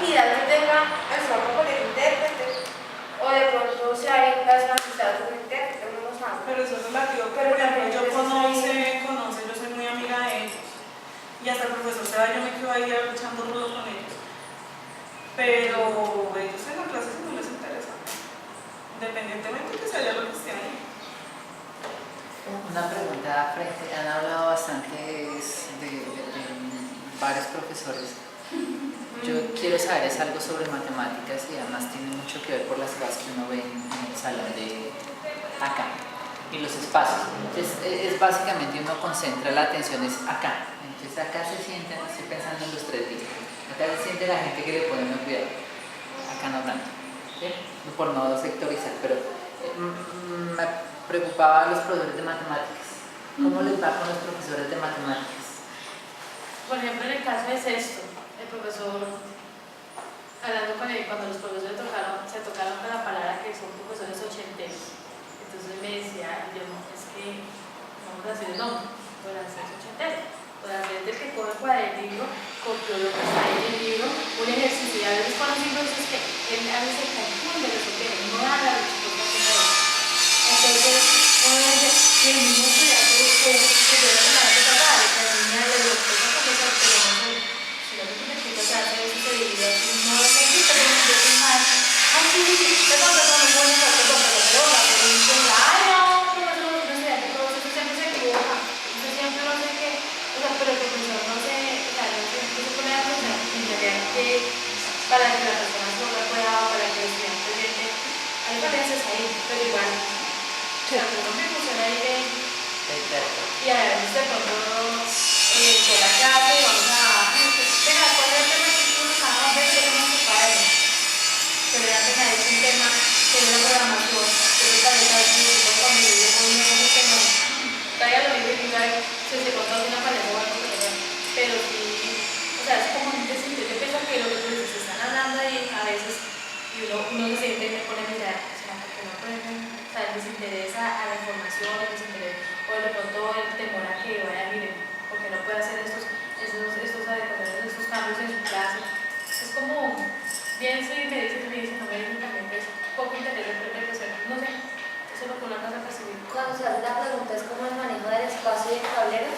afinidad que tenga el sordo con el intérprete, o de pronto si hay las amistades con el intérprete, uno no sabe. Pero eso es relativo. Pero por ejemplo, yo yo soy muy amiga de ellos. Y hasta el profesor Seba, yo me quedo ahí echando ruido con ellos. Pero ellos en la clase sí no les interesa. Independientemente de que se haya lo que esté ahí. Una pregunta frente, han hablado bastante de varios profesores. Yo quiero saber es algo sobre matemáticas y además tiene mucho que ver por las cosas que uno ve en el salón de acá y los espacios. Entonces es básicamente uno concentra la atención es acá. Entonces acá se sienten, estoy pensando en los 3 días. Acá se siente la gente que le pone uno cuidado. Acá no tanto. ¿Sí? Por no sectorizar, pero me preocupaba a los profesores de matemáticas. ¿Cómo les va con los profesores de matemáticas? Por ejemplo, en el caso de sexto, el profesor, hablando con él, cuando los profesores se tocaron con la palabra que son profesores ochenteros, entonces me decía, yo no, es que vamos a hacer el nombre, por hacer ochentero, por hacer del que coge para el libro, copió lo que está en el libro, un ejercicio, y a veces con los libros es que él a veces confunde lo que no da la respuesta que no da. Entonces, uno dice, que el mismo estudiante que yo la semana que pasada, que la niña le dio cosa con esa, pero no sé, si lo que me explica, se hace eso, se divide así, no lo sé, pero yo soy mal. Ah, sí, perdón, muy bueno, perdón, pero dice, ay, no, profesor, un estudiante, todo eso siempre se equivoca, usted siempre no sé qué, o sea, pero el profesor no se, o sea, no se pone a pensar en realidad que para que la persona sorda pueda, o para que el estudiante entiende, hay falencias ahí, pero igual. O sea, no me funciona ahí bien. Y a veces de pronto por la clase vamos a venga, ¿cuál es el tema que tú nos vas a ver? ¿Qué tenemos que para eso? Pero ya tenga es un tema que es la programación, que es para estar aquí, cuando yo llego y no sé qué no. Todavía lo digo y se contó una pareja o algo que pero sí, o sea, es como un desinterés. Yo pienso que lo que tú dices, están hablando ahí a veces y uno se siente y me pone a mirar, o sea, porque no pueden. O sea, les interesa a la información, les interesa, o de pronto el temor a que vaya, miren, porque no puede hacer estos adecuaciones, estos cambios en su clase. Es como, bien si me dicen, no me dicen también que es poco interés de crecer, no sé, eso es lo que una casa percibir. Cuando se hace la pregunta es como el manejo del espacio y el tablero.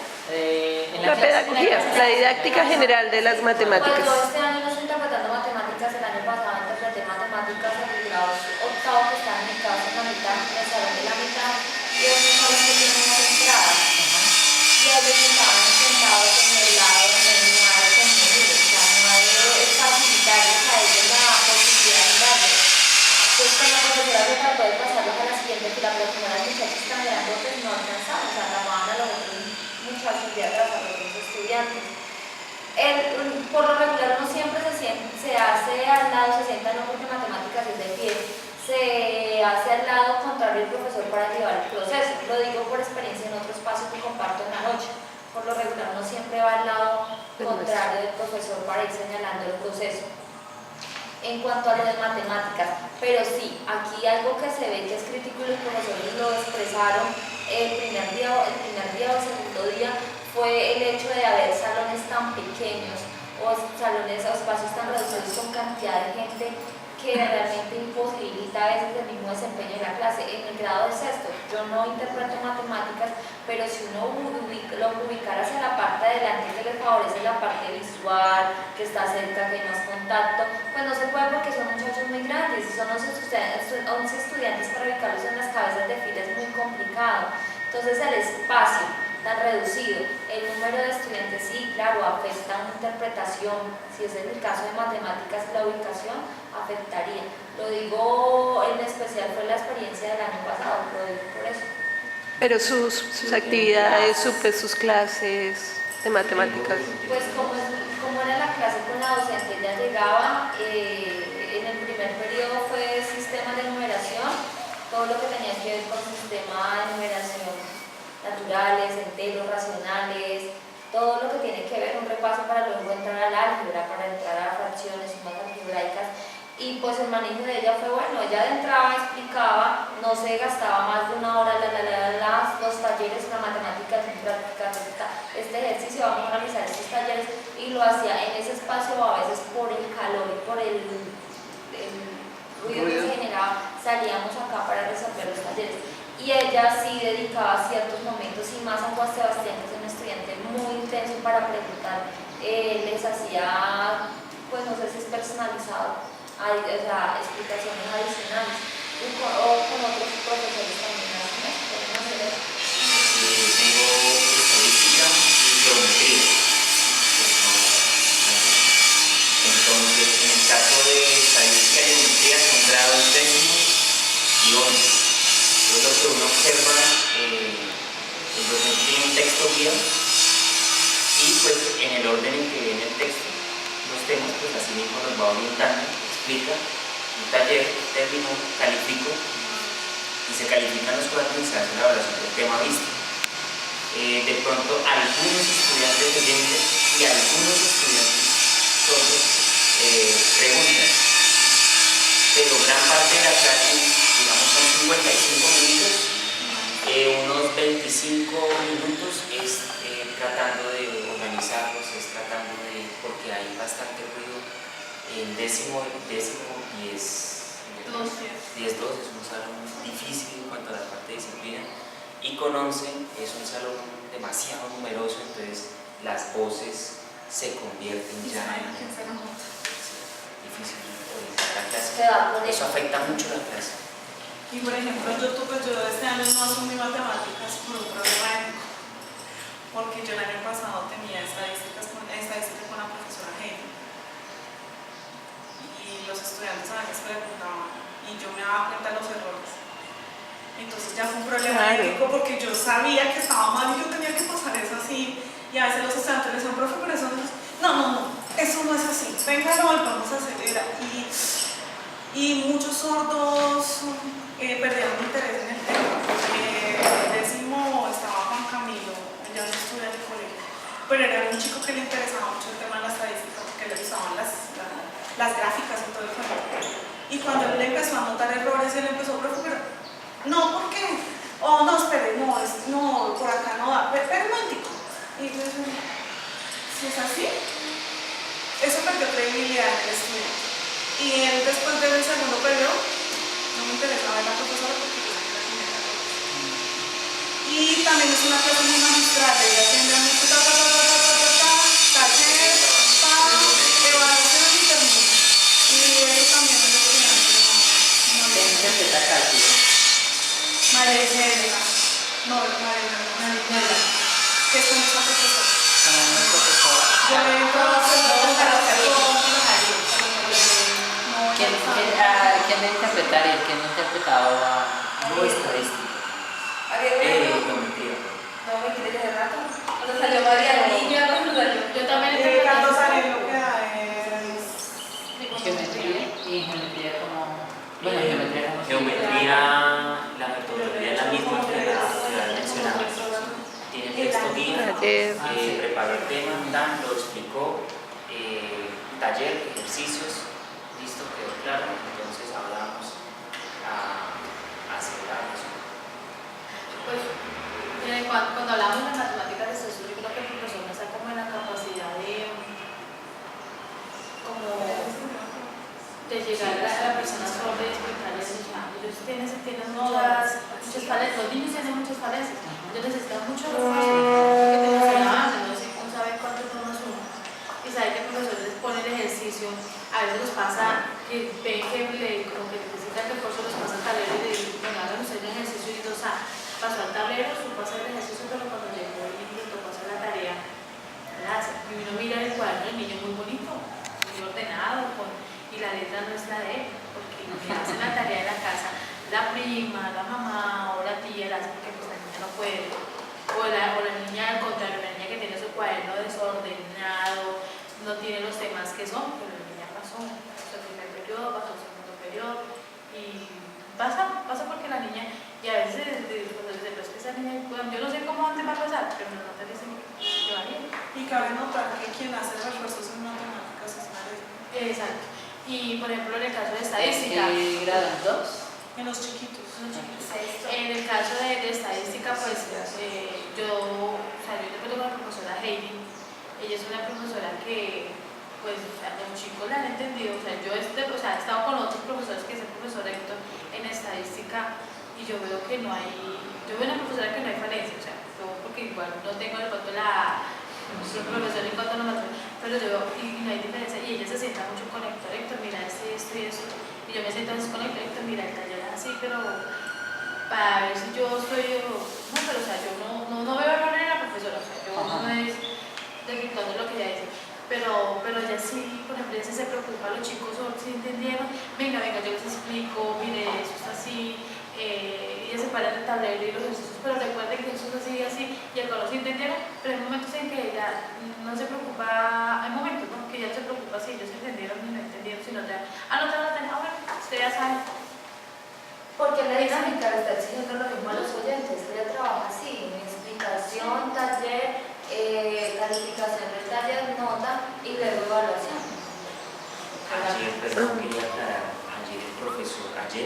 La pedagogía, la didáctica general de las matemáticas. Cuando este año no estoy interpretando matemáticas, el año pasado interpreté matemáticas en los grados octavo que están en mi casa en la mitad, en el salón de la mitad, y otros son los que tienen más entradas. Y ellos estaban sentados en el lado donde no hay contenido, o sea, no hay facilitarles a ellos la posibilidad de darles. Entonces, con la profesora se trató de pasarlos a la siguiente fila, pero como las muchachas están mirando, pues no alcanzaban, o sea, llamaban a los otros muchachos de atrás, a los otros estudiantes. Por lo regular uno siempre se hace al lado, se sienta no porque matemáticas es de pie, se hace al lado contrario del profesor para llevar el proceso. Lo digo por experiencia en otro espacio que comparto en la noche. Por lo regular uno siempre va al lado contrario del profesor para ir señalando el proceso. En cuanto a lo de matemáticas, pero sí, aquí algo que se ve que es crítico y los profesores lo expresaron el primer día o el segundo día fue el hecho de haber salones tan pequeños o salones o espacios tan reducidos con cantidad de gente que realmente imposibilita a veces el mismo desempeño de la clase. En el grado de sexto, yo no interpreto matemáticas, pero si uno lo ubicara hacia la parte de adelante que le favorece la parte visual, que está cerca, que hay más contacto, pues no se puede porque son muchachos muy grandes y son 11 estudiantes para ubicarlos en las cabezas de fila es muy complicado. Entonces el espacio tan reducido, el número de estudiantes sí, claro, afecta una interpretación. Si es en el caso de matemáticas, la ubicación afectaría. Lo digo en especial, fue la experiencia del año pasado, lo digo por eso. Pero sus actividades, sus clases de matemáticas. Pues como era la clase con la docente, ella llegaba, en el primer periodo fue sistema de numeración, todo lo que tenía que ver con sistema de numeración naturales, enteros, racionales, todo lo que tiene que ver, un repaso para luego entrar al álgebra, para entrar a fracciones, sumas algebraicas, y pues el manejo de ella fue bueno, ella de entrada explicaba, no se gastaba más de una hora, los talleres, la matemática, este ejercicio, vamos a realizar estos talleres, y lo hacía en ese espacio a veces por el calor y por el ruido que se generaba, salíamos acá para resolver los talleres. Y ella sí dedicaba ciertos momentos, y más a Juan Sebastián, que es un estudiante muy intenso para preguntar, les hacía, pues no sé si es personalizado, o sea, explicaciones adicionales. O con otros profesores también hacen eso, pueden hacer eso. Tengo estadística y geometría. Entonces, en el caso de estadística y geometría son grados décimos y 11. Entonces, lo que uno observa, el docente tiene un texto guía y pues en el orden en que viene el texto, los temas, pues así mismo nos va orientando, explica, un taller, termino, califico y se califican los cuadernos y se hace la evaluación del tema visto. De pronto algunos estudiantes oyentes y algunos estudiantes sordos preguntan, pero gran parte de la clase, digamos son 55 minutos, unos 25 minutos es tratando de organizarlos, es tratando de, porque hay bastante ruido. En décimo 10, 10-2 es un salón difícil en cuanto a la parte de disciplina, y con 11 es un salón demasiado numeroso, entonces las voces se convierten ya en difícil organizar la clase. Eso afecta mucho la clase. Y por ejemplo, yo este año no asumí matemáticas por un problema ético, porque yo el año pasado tenía estadística con la profesora Heidi. Y los estudiantes a veces preguntaban y yo me daba cuenta de los errores. Entonces ya fue un problema ético, porque yo sabía que estaba mal y yo tenía que pasar eso así. Y a veces los estudiantes le decían, profe, pero eso no es, no, eso no es así. Venga, no, vamos a acelerar. Y muchos sordos perdieron interés en el tema. El décimo estaba Juan Camilo, ya no estudia en el colegio, pero era un chico que le interesaba mucho el tema de la estadística, porque le gustaban las gráficas y todo el tema. Y cuando él empezó a notar errores, él empezó a preocupar, no, ¿por qué? Oh, no, espere, no, por acá no da, pero un momentico. Y yo dije, si es así, eso perdió credibilidad en el estudio. Y él, después del segundo periodo, no me interesaba ver la profesora porque yo sabía que era errores. Y también es una clase muy magistral, ella tiende a mucho taller, evaluación y termino. Y él también es estudiante. ¿Quién interpreta cálculo? María Isabela. No, María Isabela. Que es con esta profesora. Como una profesora. Yo he entrado a hacer ¿Quién debe interpretar y quién ha interpretado a No estadística. Geometría. No me quiere de rato. Cuando salió María la niña, cuando salió. Yo también Carlos Arevalo que da geometría y geometría como... Bueno, geometría como... Geometría, la metodología es la misma que la mencionaba. Tiene texto guía, preparó el tema, lo explicó, taller, ejercicios, listo, quedó claro. Entonces ahora vamos a acelerar eso. Pues, cuando hablamos de matemáticas de estudio, yo creo que el profesor no está como en la capacidad de llegar a la persona sorda y explicarles, ellos tienen muchas falencias, los niños tienen muchas falencias, ellos necesitan mucho refuerzo, porque te mencionaba antes, no sé cómo sabe cuántos tonos uno, y sabe que el profesor les pone el ejercicio, a veces los pasa, que ven que como que necesitan que el profesor los pasa al tablero y le dice, bueno, hagan ustedes un ejercicio y dos, pasó al tablero, supo hacer el ejercicio, pero cuando llegó y le tocó hacer la tarea, la hace. Y uno mira el cuaderno del niño muy bonito, muy ordenado, y la letra no es la de él, porque le hacen la tarea en la casa, la prima, la mamá o la tía la hace porque pues la niña no puede. O la niña, al contrario, la niña que tiene su cuaderno desordenado, no tiene los temas que son, pero la niña pasó el primer periodo, pasó el segundo periodo, y pasa porque la niña, y a veces cuando dice, pero es que esa niña, bueno, yo no sé cómo antes va a pasar, pero no te dicen que va bien. Y cabe notar que quien hace refuerzos en matemáticas es una lesbiana. Exacto. Y por ejemplo, en el caso de estadística. ¿En grado 2? En los chiquitos. En el caso de estadística, pues yo interpreto con la profesora Heidi. Ella es una profesora que, pues, a los chicos siempre han entendido, o sea, yo he estado con otros profesores que es el profesor Héctor en estadística y yo veo que no hay, yo veo una profesora que no hay falencia, o sea, yo porque igual no tengo de pronto nuestro profesor en cuanto a los matemáticas, pero yo veo y no hay diferencia y ella se sienta mucho con Héctor, mira esto y eso, y yo me siento con Héctor, mira el taller así, pero para ver si yo soy, no, pero o sea, yo no veo error en la profesora, o sea, yo no es definiendo lo que ella dice. Pero ella sí, por ejemplo, ella sí se preocupa, los chicos si entendieron, venga, yo les explico, mire, eso está así, ella se para en el tablero y los ejercicios, pero recuerden que eso es así y así, y algunos sí entendieron, pero hay momentos en que ella no se preocupa, hay momentos, ¿no? Que ella se preocupa si ellos entendieron y no entendieron, si no te bueno, usted ya sabe. Porque la dinámica le está exigiendo lo mismo a los oyentes, ella trabaja así, en explicación, taller, calificación del taller, nota y luego evaluación. Ayer, perdón, quería aclarar, ayer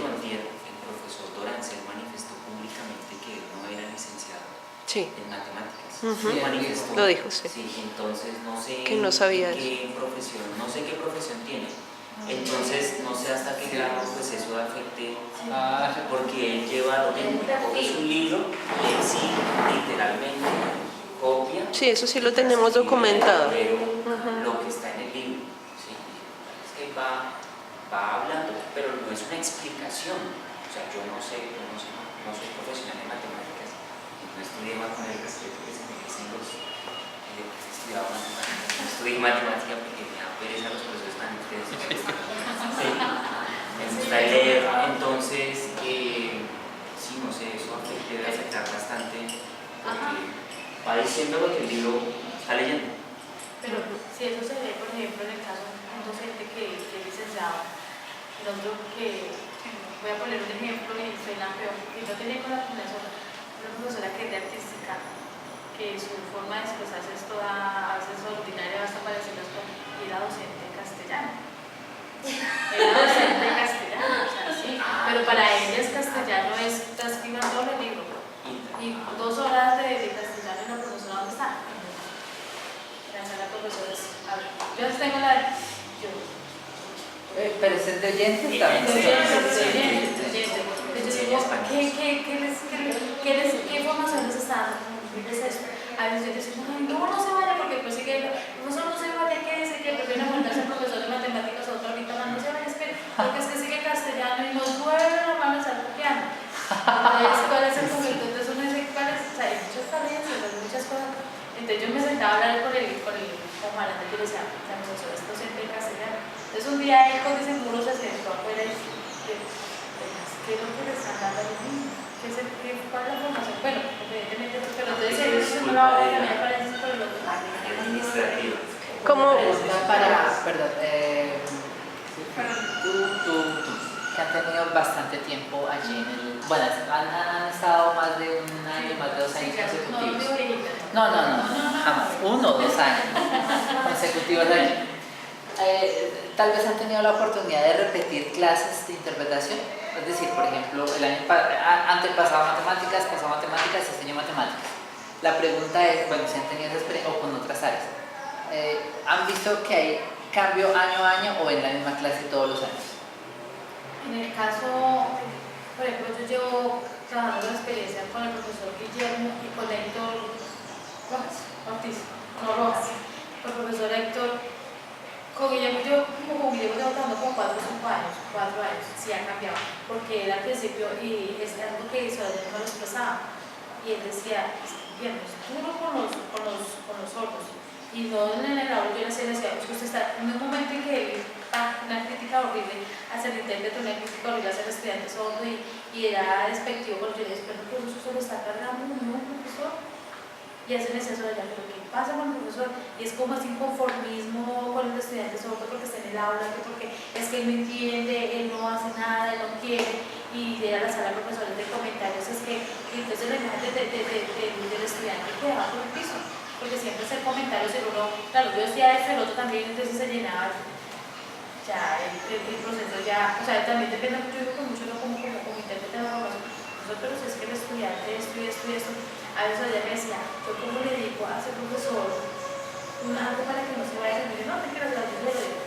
o antier, el profesor Dorancel manifestó públicamente que él no era licenciado Sí. en matemáticas. Ujú. Lo manifestó. Lo dijo, sí. Sí, entonces no sé Que no sabía qué profesión, no sé qué profesión tiene. Entonces no sé hasta qué grado pues eso afecte, porque él lleva lo mismo, coge su libro, le exige literalmente copia. Sí, eso sí lo tenemos documentado. Pero lo que está en el libro, ¿sí? Es que va hablando, pero no es una explicación. O sea, yo no soy profesional en matemáticas, no estudié con el respeto que se merecen los que estudiaban matemáticas. No estudié matemática porque me da pereza los profesores tan intensos. Sí, me gusta leer, entonces, sí, no sé, eso debe afectar bastante porque va diciendo lo que el libro está leyendo. Pero si eso se ve, por ejemplo, en el caso de un docente que es licenciado, el otro que, voy a poner un ejemplo y soy la peor, que yo tenía con la profesora que es de artística, que su forma de expresarse es toda, a veces ordinaria, hasta parecida, y era docente en castellano. Era docente en castellano, o sea, sí, pero para ella es castellano, está escribiendo todo el libro. Y 2 horas de castellano y la profesora, ¿dónde está? La profesora es, a ver, yo tengo Pero ese es de oyentes también. ¿Qué formación les están dando? A veces yo decía, no se vaya porque pues sigue, no se vaya, ¿qué dice? Que prefieren mandarse al profesor de matemáticas a otro ahorita, no se vaya, espera, porque es que sigue castellano y nos duele la mano estar copiando. Entonces, ¿cuál es el conflicto? Entonces uno dice, ¿cuál es? O sea, hay muchas falencias, hay muchas cosas. Entonces yo me sentaba a hablar con Juan, que le decía, la profesora es docente en castellano. Entonces un día él con ese muro se sentó afuera y dice, ¿qué es lo que le están dando a los niños? ¿Cuál es la formación? Bueno, evidentemente, pero entonces ellos se me va a ver, me parece por el otro lado. Administrativo. ¿Cómo? Perdón, tú, que han tenido bastante tiempo allí en el... Bueno, han estado más de un año, más de 2 años consecutivos. No, jamás. 1 o 2 años consecutivos allí. Tal vez han tenido la oportunidad de repetir clases de interpretación. Es decir, por ejemplo, el año antepasado matemáticas, pasado matemáticas, este año matemáticas. La pregunta es, bueno, si han tenido esa experiencia o con otras áreas. ¿Han visto que hay cambio año a año o en la misma clase todos los años? En el caso, por ejemplo, yo llevo trabajando la experiencia con el profesor Guillermo y con Héctor Rojas, con el profesor Héctor. Con Guillermo, yo llevo trabajando como 4 o 5 años, 4 años, sí ha cambiado, porque él al principio, y es algo que hizo, él no lo expresaba, y él decía, Guillermo, es duro con los sordos, y no en el aula yo le decía, usted está en un momento en que él una crítica horrible hacia el intérprete, una crítica horrible hacia el estudiante sordo, y era despectivo, porque yo le decía, pero el profesor se lo está cargando, no, profesor. Y hacen ese eso de allá, pero ¿qué pasa con el profesor? Y es como ese inconformismo con el estudiante sordo porque está en el aula, porque es que él no entiende, él no hace nada, él no quiere, y llega a la sala de profesores de comentarios, es que, y entonces la imagen del estudiante quedaba por el piso, porque siempre hacer comentarios, el uno, claro, yo decía esto, el otro también, entonces se llenaba ya el proceso ya, o sea, también depende mucho, yo creo que mucho no como intérprete de la formación, pero si es que el estudiante esto, a veces ella me decía, yo como le digo a ese profesor algo para que no se vaya a decir, no te quiero hablar, yo le digo,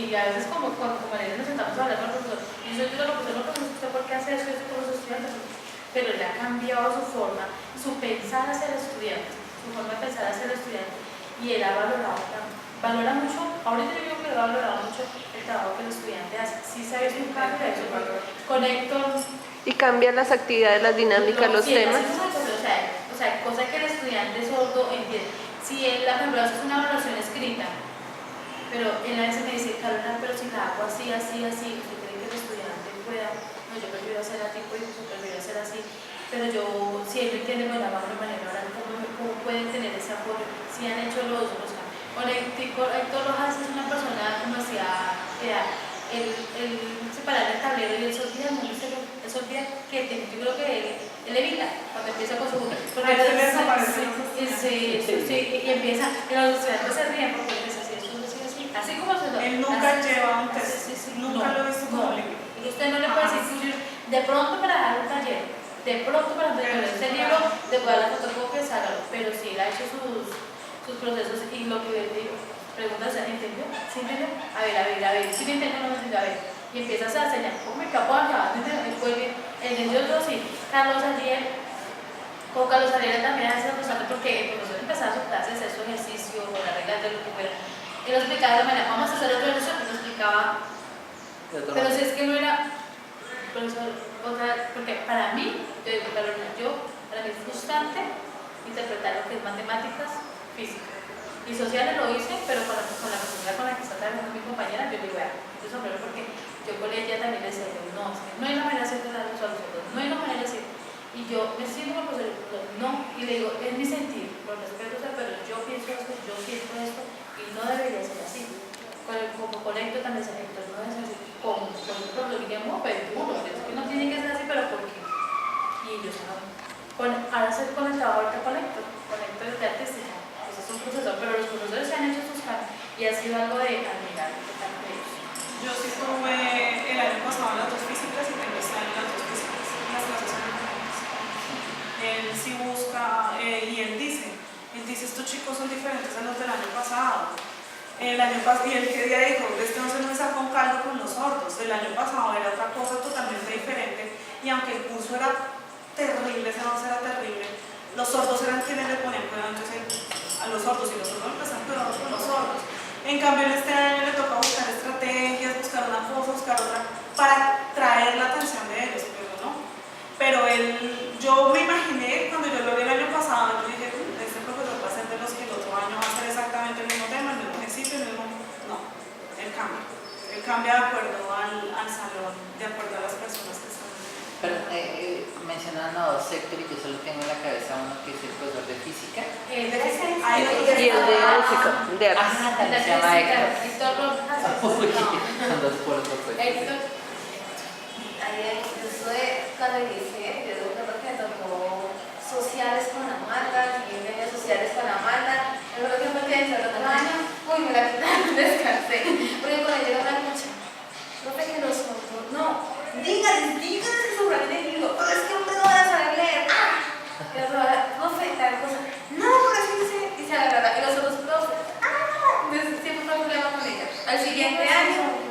y a veces como María nos sentamos a hablar con el profesor, y yo digo, profesor, ¿usted por qué hace eso con los estudiantes? Pero él ha cambiado su forma, su pensar hacia el estudiante, su forma de pensar hacia el estudiante, y él ha valorado, valora mucho, ahorita yo creo que ha valorado mucho el trabajo que el estudiante hace. Sí se ha visto un cambio de eso, conecto. Y cambian las actividades, las dinámicas, los Sí, temas. o sea, cosa que el estudiante sordo entiende. Si él, la ejemplo, hace una evaluación escrita, pero él a veces me dice, Carolina, pero si la hago así, así, así, ¿usted cree que el estudiante pueda? No, yo prefiero hacer así, pues yo prefiero hacer así. Pero yo, si él entiende, bueno, vamos de manera oral, ¿cómo pueden tener ese apoyo? Si han hecho los Héctor Rojas es una persona, como decía, él separar el tablero y él se olvida, no se olvida que yo creo que él evita cuando empieza con su... Porque y empieza, y los estudiantes se ríen porque él dice así como se lo... Él nunca lleva un test, nunca lo he visto como límite. Y usted no le puede decir, de pronto para dar un taller, de pronto para dar este libro, de poder dar las fotocopias, hágalo, pero sí, él ha hecho sus procesos y lo que él dijo, preguntas, ¿entendió? ¿Sí entendió? A ver, ¿sí me entendió o no me entendió? A ver, y empiezas a enseñar, ¿cómo me capo acá? ¿Entendió todo? Sí, Carlos Ariel también hace frustrante porque el profesor empezaba sus clases, hacer su ejercicio, con las reglas de lo que fuera, y lo explicaba de manera, vamos a hacer otro ejercicio, y lo explicaba, pero si es que no era, profesor, porque para mí, para mí es frustrante interpretar lo que es matemáticas, física y sociales lo hice, pero con la persona con la que está trabajando mi compañera, yo le digo, yo sombrero porque yo con ella también le decía, no, es que no hay una manera de hacer las cosas, no hay una manera de hacer, y yo me siento con el profesor, no, y le digo, es mi sentir, por respeto, pero yo pienso esto, y no debería ser así. Como conecto también se Héctor, no es así, con ejemplo, lo Guillermo, pero duro, es que no tiene que ser así, pero ¿por qué? Y ellos ahora se conectaba ahorita conecto desde artística. Es un profesor, pero los profesores se han hecho sus cambios y ha sido algo de admirar. Yo sí tuve el año pasado las dos físicas y tengo este año las dos físicas, las clases son diferentes. Él sí busca, y él dice, estos chicos son diferentes a los del año pasado. El año pasado, y él que día dijo, no se me sacó un caldo con los sordos, el año pasado era otra cosa totalmente diferente, y aunque el curso era terrible, ese avance era terrible, los sordos eran quienes le ponían cuidado a los sordos, y los sordos empezaron cuidados con los sordos. En cambio, en este año le toca buscar estrategias, buscar una cosa, buscar otra, para traer la atención de ellos, pero no. Pero yo me imaginé, cuando yo lo vi el año pasado, yo dije, este profesor va a ser de los que el otro año va a hacer exactamente el mismo tema, el mismo ejercicio, el mismo... No, él cambia de acuerdo al salón, de acuerdo a las personas que están. Pero mencionan a dos sectores y yo solo tengo en la cabeza uno que es el profesor de física. Y el de música, de artes. También se llama Héctor. Héctor Rojas. Son dos polos opuestos. Héctor. Cuando inicié, yo recuerdo que me tocó sociales con Amanda, y medios sociales con Amanda. Yo creo que fue que dentro del otro año, me la descansé. Porque cuando llega una noche, profe, que los otros, no, díganles que sobran el libro, pero es que ustedes no van a saber leer. Y la otra, profe, tal cosa, no, pero es que dice la verdad, y los otros profes, entonces siempre fue un problema con ella. Al siguiente año,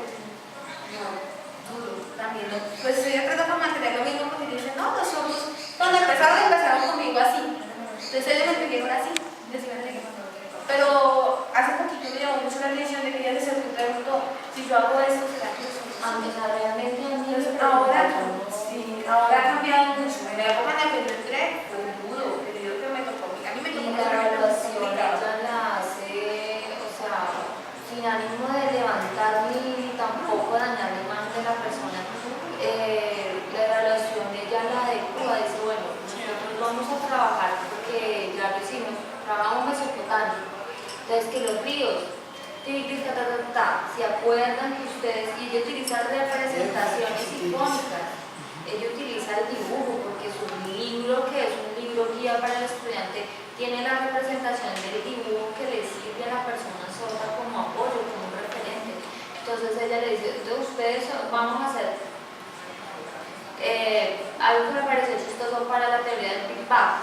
también, ¿no? Pues estoy tratando de mantener lo mismo porque dicen, no, los sordos, cuando empezaron conmigo así. Entonces ellos me entendieron así, pero hace poquito me llamó mucho la atención de que ella se preguntó, si yo hago esto, ¿será que los sordos? Realmente Ahora ha cambiado mucho. En la época en la que yo entré fue duro, el video que me tocó, a mí me tocó la evaluación ella la hace, o sea, sin ánimo de levantar ni tampoco dañar la imagen de la persona. La evaluación ella la adecua, dice, bueno, nosotros vamos a trabajar porque ya lo hicimos, trabajamos mesopotamo. Entonces que los ríos, se acuerdan que ustedes, y ella utiliza representaciones icónicas, ella utiliza el dibujo porque es un libro que es un libro guía para el estudiante, tiene la representación del dibujo que le sirve a la persona sorda como apoyo, como referente. Entonces ella le dice, entonces ustedes vamos a hacer algo que me pareció chistoso para la teoría del Big Bang.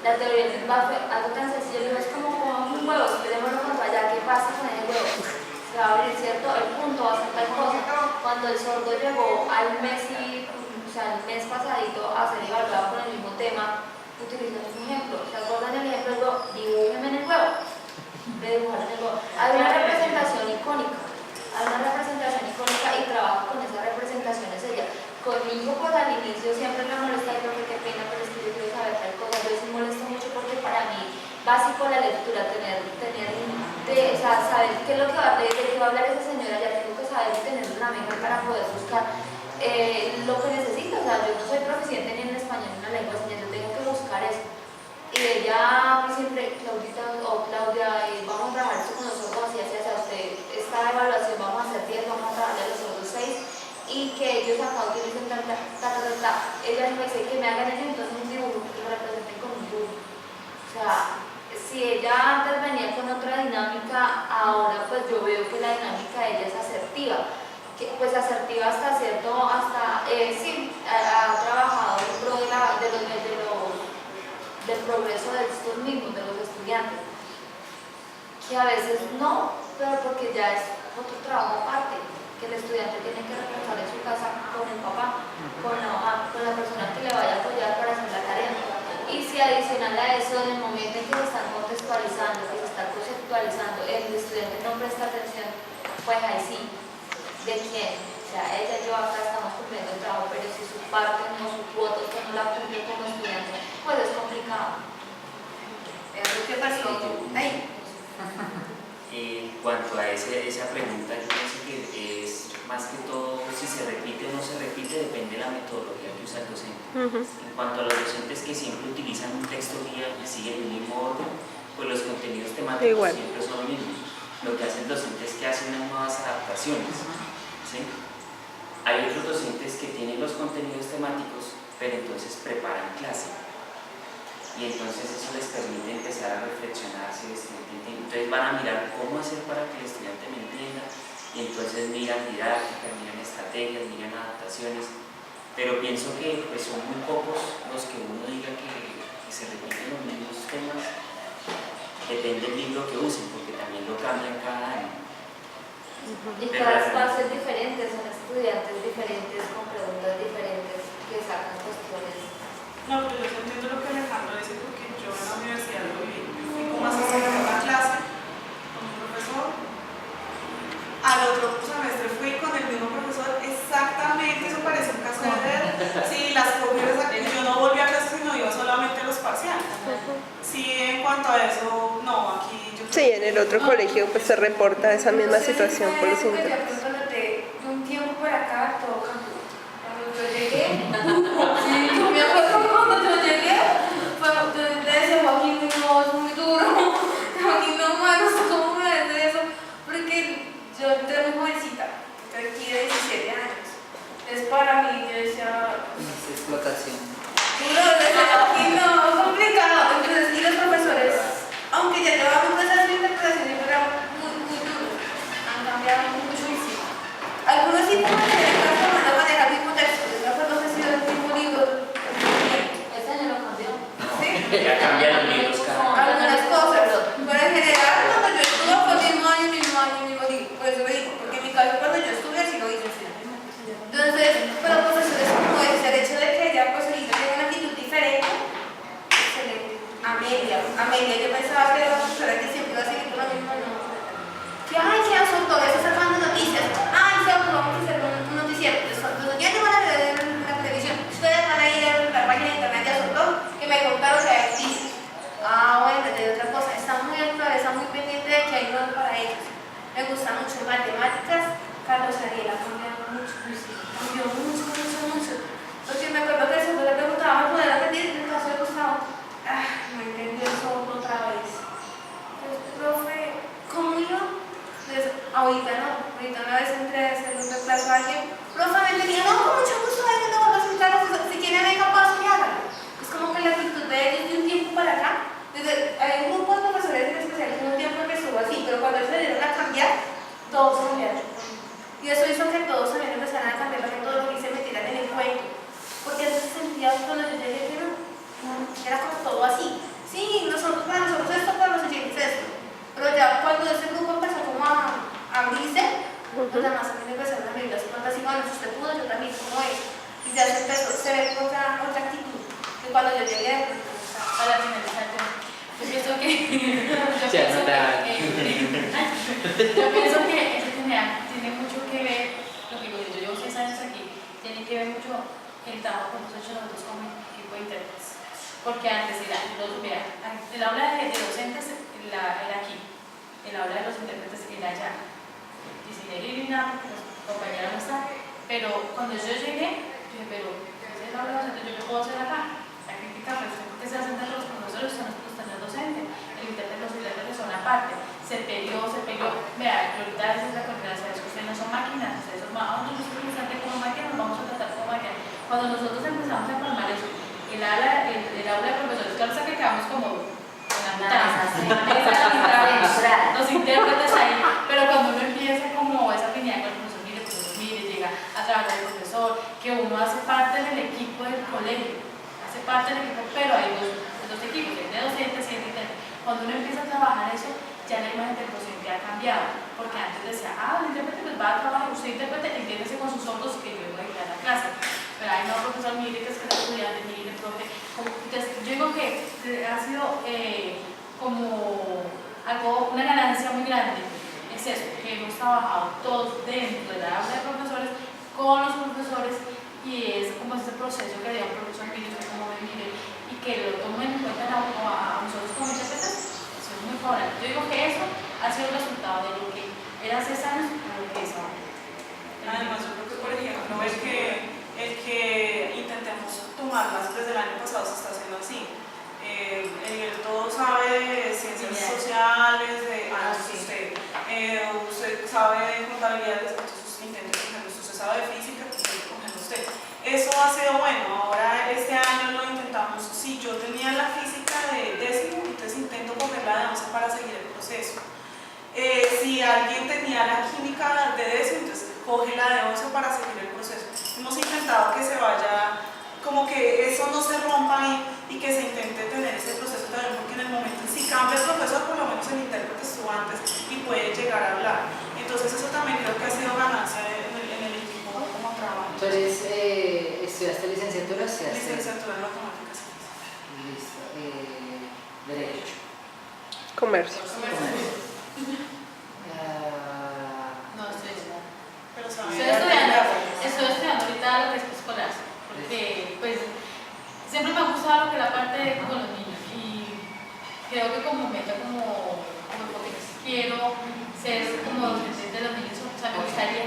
La teoría del Big Bang fue algo tan sencillo, es como un huevo, si queremos contra allá, ¿qué pasa con el huevo? Se se va a abrir, ¿cierto? El punto va a ser tal cosa. Cuando el sordo llegó al mes o sea, el mes pasadito a ser evaluado con el mismo tema, utilizó un ejemplo. ¿Se acuerdan el ejemplo? Dibújeme en el huevo. Le dibujaron el huevo. Hay una representación icónica. Hay una representación icónica y trabaja con esas representaciones ella. Conmigo, pues al inicio siempre me molesta, yo creo que qué pena, pero es que yo quiero saber tal cosa. A veces molesto mucho porque para mí, básico la lectura, o sea, saber qué es lo que de qué va a hablar esa señora, ya tengo que saber y tener una mente para poder buscar lo que necesito. O sea, yo no soy proficiente ni en español ni en la lengua de señas, yo tengo que buscar eso. Y ella siempre, Claudita o Claudia, vamos a trabajar esto con nosotros, así, usted, esta evaluación vamos a hacer 10, vamos a trabajar los otros 6, y que ellos acá utilicen ella me dice que me hagan eso, entonces un dibujo, que lo representen con un dibujo. O sea, si ella antes venía con otra dinámica, ahora pues yo veo que la dinámica de ella es asertiva. Que, pues asertiva hasta cierto, sí, ha trabajado en pro del progreso de estos mismos, de los estudiantes. Que a veces no, pero porque ya es otro trabajo aparte, que el estudiante tiene que reforzar en su casa con el papá, con la persona que le vaya a apoyar para hacer la tarea. Y si adicional a eso, en el momento en que se están contextualizando, que se están conceptualizando, el estudiante no presta atención, pues ahí sí, ¿de quién? O sea, ella y yo acá estamos cumpliendo el trabajo, pero si su parte no, su cuota, usted no la cumple como estudiante, pues es complicado. Eso que pasó. Ay. En cuanto a esa pregunta, yo pienso que es más que todo si se repite o no se repite, depende de la metodología que usa el docente. En cuanto a los docentes que siempre utilizan un texto guía y siguen el mismo orden, pues los contenidos temáticos siempre son los mismos. Lo que hace el docente es que hace unas nuevas adaptaciones. ¿Sí? Hay otros docentes que tienen los contenidos temáticos, pero entonces preparan clase. Y entonces eso les permite empezar a reflexionar si el estudiante entiende. Entonces van a mirar cómo hacer para que el estudiante me entienda, y entonces miran didáctica, miran estrategias, miran adaptaciones. Pero pienso que pues, son muy pocos los que uno diga que se repiten los mismos temas. Depende del libro que usen, porque también lo cambian cada año. Y cada espacio es diferente, son estudiantes diferentes, con preguntas diferentes, que sacan cuestiones. No, pero yo entiendo lo que Alejandro dice, porque yo en la universidad lo vi. Yo fui como a hacer una clase con un profesor. Al otro semestre fui con el mismo profesor, exactamente, eso parece un caso de él. Sí, las copias, yo no volví a clase, sino iba solamente a los parciales. Sí, en cuanto a eso, no, aquí yo... Sí, en el otro colegio pues se reporta esa misma situación por los intérpretes. De un tiempo para acá todo cambió. Cuando yo llegué, sí, yo me acuerdo que cuando yo llegué, le decía Joaquín, no, es muy duro. Joaquín, no, mano, ¿cómo me hace eso? Porque yo entré muy jovencita, entré aquí de 17 años. Entonces para mí, yo decía... Es explotación. No, es complicado. Entonces, y los profesores, aunque ya llevamos cosas de interpretación, pero muy duros, han cambiado muchísimo. Algunos sí pueden tener la forma de manejar el mismo texto. Yo me acuerdo que ha sido el mismo libro. Este año lo cambió. ¿Sí? Ya cambian los libros cada año. Algunas cosas, pero en general, cuando yo estuve, fue el mismo año, mismo libro. Por eso lo digo, porque en mi caso, cuando yo estuve, así lo hice. Entonces, pero profesores como ese, el hecho de que ella, pues, ahorita tiene una actitud diferente, excelente. Amelia, yo pensaba que era una profesora que siempre iba a seguir con lo mismo, no. Que, ay, se asoltó, eso sacando noticias. Ay, se vamos a hacer un noticiero. Los oyentes van a ver en la televisión. Ustedes van a ir a la página de internet de Asoltó, que me contaron que hay noticias. Ah, bueno, de otra cosa. Está muy actual, está muy pendiente de que hay nuevo para ellos. Me gusta mucho matemáticas. Carlos Ariel ha cambiado mucho, cambió mucho. Porque me acuerdo que siempre le preguntaba, ¿me puede repetir el caso de Gustavo? No entendí eso otra vez. Entonces, profe, ¿cómo iba? Entonces, ahorita una vez entré a hacer un reemplazo a alguien, profe, me tenía, no, con mucho gusto, alguien te va a presentar, si quieren venga paso y hágalo. Es como que la actitud de ellos de un tiempo para acá, hay un grupo de profesores especiales en un tiempo que estuvo así, pero cuando ellos se dieron a cambiar, todos cambiaron. Y eso hizo que todos también empezaran a cambiar, para que todos se metieran en el cuento. Porque eso se sentía cuando yo llegué que no, era como todo así. Sí, para nosotros esto, para los oyentes esto. Pero ya cuando ese grupo empezó como a dice, los demás también empezaron a medir las cuentas y bueno, si usted pudo, yo también, como es. Y ya se empezó, se ve otra actitud, que cuando yo llegué, Para finalizar, yo pienso que yo pienso que eso tiene mucho que ver, lo que digo yo llevo 6 años aquí, tiene que ver mucho el trabajo que hemos hecho nosotros como equipo de intérpretes. Porque antes el aula de docentes era aquí, el aula de los intérpretes era allá. Y sin él y nada, porque los compañeros no están. Pero cuando yo llegué, dije, pero ese es el aula de docentes, yo qué puedo hacer acá. La crítica, ¿por qué se hacen de los profesores? Están los docentes. Los intérpretes son aparte. Se peleó. Vea, ahorita a veces la coordinación es que ustedes no son máquinas, ustedes son nosotros como máquinas, nos vamos a tratar como máquinas. Cuando nosotros empezamos a formar eso, el aula de profesores, claro que quedamos como en la mitad, los intérpretes ahí, pero cuando uno empieza como esa afinidad con el profesor, mire, llega a trabajar el profesor, que uno hace parte del equipo del colegio, pero hay dos equipos, el de docentes y el de intérpretes. Cuando uno empieza a trabajar eso, ya la imagen del docente ha cambiado, porque antes decía, el intérprete pues va a trabajar, usted intérprete, entiéndese con sus ojos que yo voy a dictar la clase. Pero ay no, profesor, mire que es que el estudiante, mire, profe. Entonces, yo digo que ha sido como una ganancia muy grande. Es eso, que hemos trabajado todos dentro de la aula de profesores, con los profesores, y es como ese proceso que había un profesor que yo como mire, y que lo tomen en cuenta a nosotros como intérpretes, eso es muy favorable. Yo digo que eso ha sido el resultado de lo que era hace 6 años a lo que es ahora. Además, yo creo que, por ejemplo, el que intentemos tomarlas desde el año pasado se está haciendo así. Todo sabe de ciencias sociales, usted sabe de contabilidad, entonces intente cogerlo, usted sabe de física, intente cogerlo usted. Eso ha sido bueno. Ahora este año lo intentamos. Si yo tenía la física de décimo, entonces intento cogerla de 11 para seguir el proceso. Si alguien tenía la química de décimo, entonces coge la de 11 para seguir el proceso. Hemos intentado que se vaya, como que eso no se rompa y que se intente tener ese proceso también, porque en el momento, si cambia el profesor, por lo menos el intérprete estuvo antes y puede llegar a hablar. Entonces eso también creo que ha sido ganancia en el equipo como trabajo. Entonces, ¿estudiaste licenciatura? Licenciatura en matemáticas. Listo. Derecho. Comercio. No, estoy Pero estudiando ahorita lo que es escolar, porque pues siempre me ha gustado lo que la parte con los niños y creo que como meta como porque quiero ser como docente de los niños, o sea, me gustaría.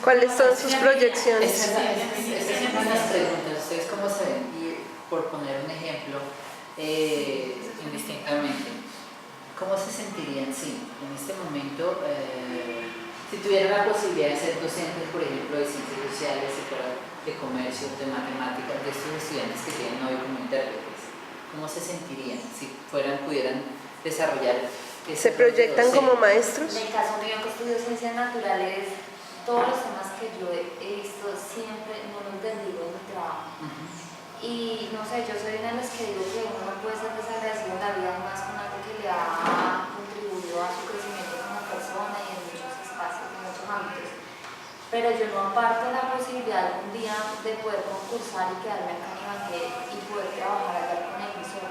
¿Cuáles son sus proyecciones? Estas son las preguntas. ¿Ustedes cómo se ven? Y por poner un ejemplo, indistintamente, ¿cómo se sentirían en este momento, si tuvieran la posibilidad de ser docentes, por ejemplo, de ciencias sociales, de comercio, de matemáticas, de estos estudiantes que tienen hoy como intérpretes? ¿Cómo se sentirían si pudieran desarrollar? ¿Se proyectan como maestros? En el caso mío, que estudio ciencias naturales, todos los temas que yo he visto siempre no los desdigo en mi trabajo. Y no sé, yo soy una de las que digo que uno no puede ser desagradecido en la vida más con algo que le ha contribuido a su crecimiento como persona y en muchos espacios, en muchos ámbitos. Pero yo no aparto la posibilidad algún día de poder concursar y quedarme acá en Ibagué y poder trabajar allá con el mismo,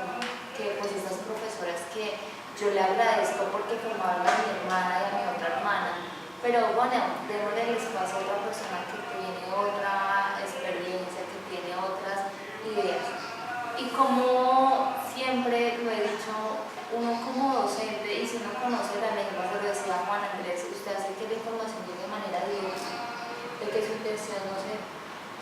que pues estas profesoras que yo le agradezco porque formaron a mi hermana y a mi otra hermana. Pero bueno, démosle el espacio a otra persona que tiene otra experiencia, que tiene otras ideas. Y como siempre lo he dicho, uno como docente, y si uno conoce la lengua, se lo decía Juan Andrés, usted hace que la información llegue de manera directa, de que su intención no se...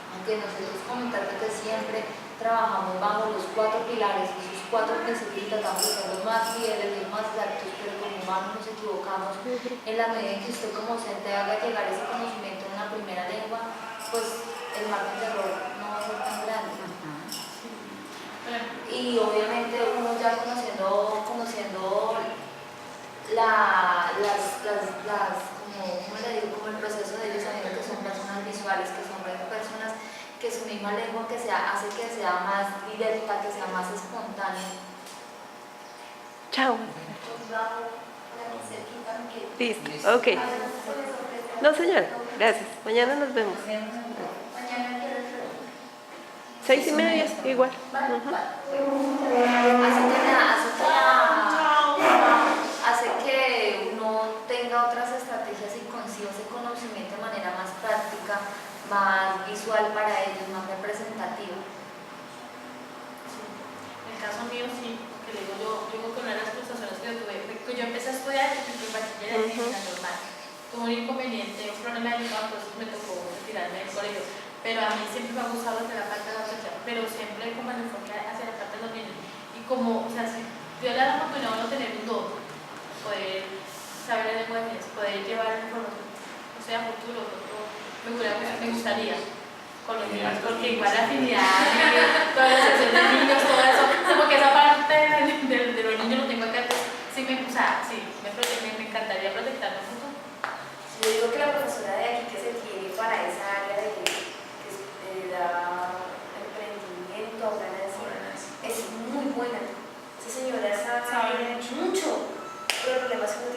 Aunque nosotros como intérpretes siempre trabajamos bajo los 4 pilares, y sus 4 principios tratamos de ser los más fieles, los más exactos, pero como humanos nos equivocamos. En la medida en que usted como docente haga llegar ese conocimiento en la primera lengua, pues el margen de error no va a ser tan grande. Y obviamente uno ya conociendo como el proceso de ellos, sabiendo que son personas visuales, que son personas que su misma lengua hace que sea más directa, que sea más espontánea. Chao. Pues bajo la cerquita. Listo, ok. No, señora, gracias. Mañana nos vemos. Mañana quiero hacer. 6:30, igual. Ujú. Hace que uno tenga otras estrategias y consiga ese conocimiento de manera más práctica, más visual para ellos, más representativa. En el caso mío sí, que le digo yo digo que una de las frustraciones que yo tuve fue que yo empecé a estudiar el bachillerato en la normal. Tuve un inconveniente, un problema de lengua, entonces me tocó retirarme del colegio. Pero a mí siempre me ha gustado de la parte de la docencia, pero siempre como el enfoque hacia la parte de los niños. Y como, o sea, si Dios le da la oportunidad a uno tener un don, poder saber la lengua de niños, poder llevar la información, o sea, a futuro, me gustaría con los niños, porque igual la afinidad, toda la asociación de niños, todo eso, como que esa parte de los niños lo tengo acá, pues, sí, o sea, sí, me encantaría proyectarlo en el futuro. Yo digo que la profesora de aquí que se tiene para esa área de emprendimiento, es muy buena. Esa señora sabe mucho, pero el problema es que no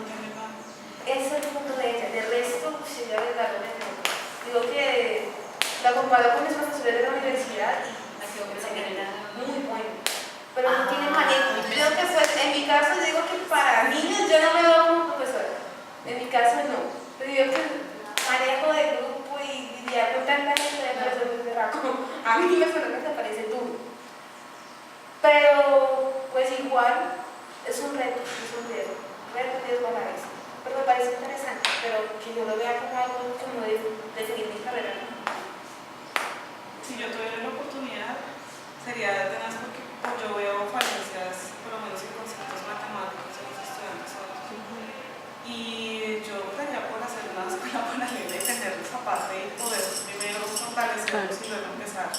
tiene manejo. Ese es el punto de ella. De resto, si yo le daré digo que la comparo con mis profesores de la universidad y muy bueno, pero no tiene manejo. Yo creo que pues, en mi caso digo que para niños yo no me veo como profesora. En mi caso no. Pero digo que manejo de grupo y lidiar con tanta gente me parece muy berraco. A mí me parece duro. Pero pues igual es un reto, riesgo a la vez. Pero me parece interesante, pero que yo lo vea como algo como de seguir mi carrera. Si yo tuviera la oportunidad, sería de tenaz porque yo veo falencias, por lo menos en conceptos matemáticos en los estudiantes hoy. Y yo optaría por hacer una escuela paralela y tenerlos aparte y poder primero fortalecerlos y luego empezar.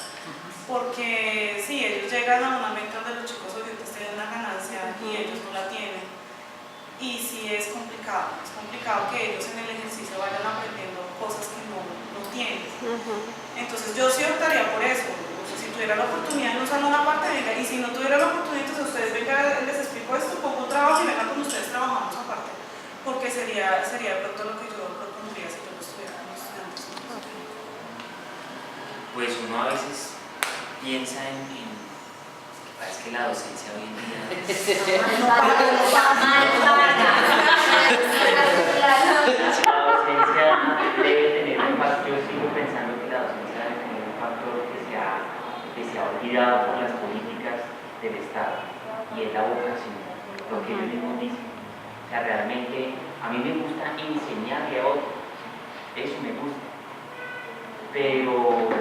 Porque si ellos llegan a una meta donde los chicos ahorita tienen una ganancia y ellos no la tienen, y si es complicado que ellos en el ejercicio vayan aprendiendo cosas que no tienen. Entonces yo sí optaría por eso. O sea, si tuviera la oportunidad de usar una parte, venga, y si no tuviera la oportunidad, entonces ustedes vengan, les explico esto, pongo un trabajo y vengan con ustedes, trabajamos aparte. Porque sería de pronto lo que yo propondría si yo no estuviera con los estudiantes. Pues uno a veces piensa parece que la docencia hoy en día la docencia debe tener un factor, yo sigo pensando que la docencia debe tener un factor que se ha olvidado por las políticas del Estado, y es la vocación, lo que ellos mismos dicen. O sea, realmente a mí me gusta enseñarle a otros, eso me gusta, pero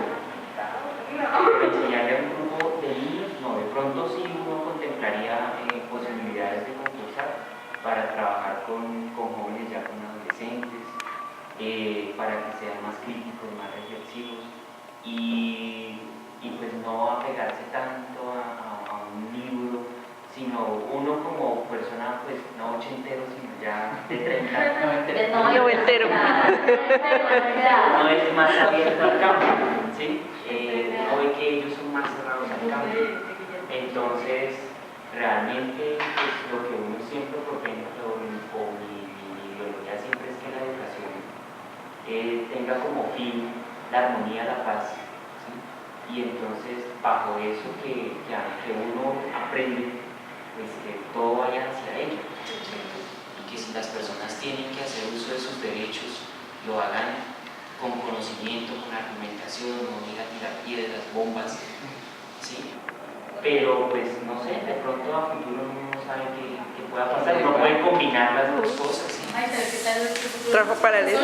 enseñarle a un grupo de niños, no, de pronto sí uno contemplaría posibilidades de concursar para trabajar con jóvenes ya con adolescentes, para que sean más críticos, más reflexivos y pues no apegarse tanto a un libro, sino uno como persona, pues no ochentero, sino ya de 30, Noventero. no es más abierto al campo, ¿sí? Uno ve que ellos son más cerrados al campo. Entonces, realmente, pues, lo que uno siempre propone, o mi ideología siempre es que la educación tenga como fin la armonía, la paz, ¿sí? Y entonces, bajo eso que uno aprende, pues que todo vaya hacia ello, ¿sí? Y que si las personas tienen que hacer uso de sus derechos, lo hagan con conocimiento, con argumentación, no ir a tirar piedras, bombas, ¿sí? Pero pues no sé, de pronto a futuro uno no sabe qué pueda pasar, uno puede combinar las dos cosas, ¿sí? Trabajo paralelo.